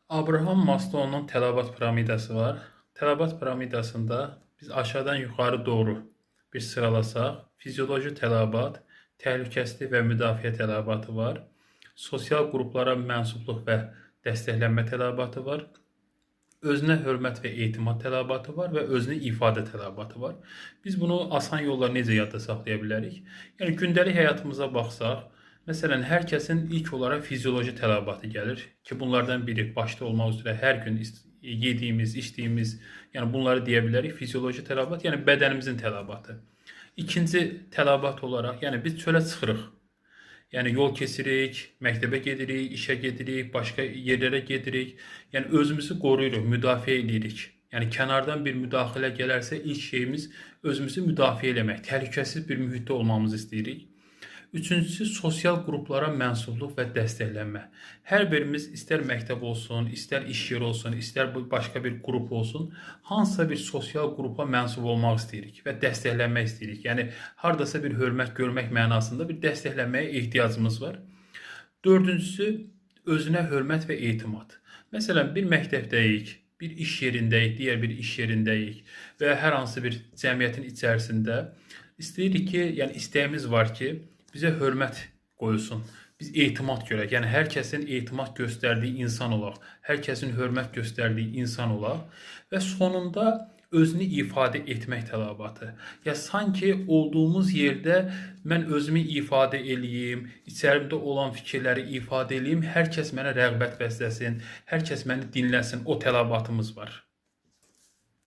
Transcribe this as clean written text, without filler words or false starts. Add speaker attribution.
Speaker 1: Abraham Maslow'un tələbat piramidası var. Tələbat piramidasında biz aşağıdan yuxarı doğru bir sıralasaq, fizioloji tələbat, təhlükəsizlik və müdafiə tələbatı var. Sosial qruplara mənsubluq və dəstəklənmə tələbatı var. Özünə hörmət və etimad tələbatı var və özünü ifadə tələbatı var. Biz bunu asan yolla necə yadda saxlaya bilərik? Yəni gündəlik həyatımıza baxsaq, məsələn, hər kəsin ilk olaraq fizioloji tələbatı gəlir ki, bunlardan biri başda olmaq üzrə hər gün yediyimiz, içdiyimiz, yəni bunları deyə bilərik. Fizioloji tələbat, yəni bədənimizin tələbatı. İkinci tələbat olaraq, yəni biz çölə çıxırıq. Yəni yol keçirik, məktəbə gedirik, işə gedirik, başqa yerlərə gedirik. Yəni özümüzü qoruyuruq, müdafiə edirik. Yəni kənardan bir müdaxilə gələrsə ilk şeyimiz özümüzü müdafiə eləmək, təhlükəsiz bir mühitdə olmamızı istəyirik. Üçüncüsü, sosial qruplara mənsubluq və dəstəklənmə. Hər birimiz istər məktəb olsun, istər iş yeri olsun, istər başqa bir qrup olsun, hansısa bir sosial qrupa mənsub olmaq istəyirik və dəstəklənmək istəyirik. Yəni hardasa bir hörmət görmək mənasında bir dəstəklənməyə ehtiyacımız var. Dördüncüsü, özünə hörmət və etimad. Məsələn, bir məktəbdəyik, bir iş yerindəyik, digər bir iş yerindəyik və hər hansı bir cəmiyyətin içərisində istəyirik ki, yəni istəyimiz var ki, bizə hörmət qoyulsun. Biz etimad görək. Yəni hər kəsin etimad göstərdiyi insan olaq. Hər kəsin hörmət göstərdiyi insan olaq və sonunda özünü ifadə etmək tələbatı. Ya sanki olduğumuz yerdə mən özümü ifadə eləyim, içərimdə olan fikirləri ifadə eləyim, hər kəs mənə rəğbət bəsləsin, hər kəs məni dinləsin. O tələbatımız var.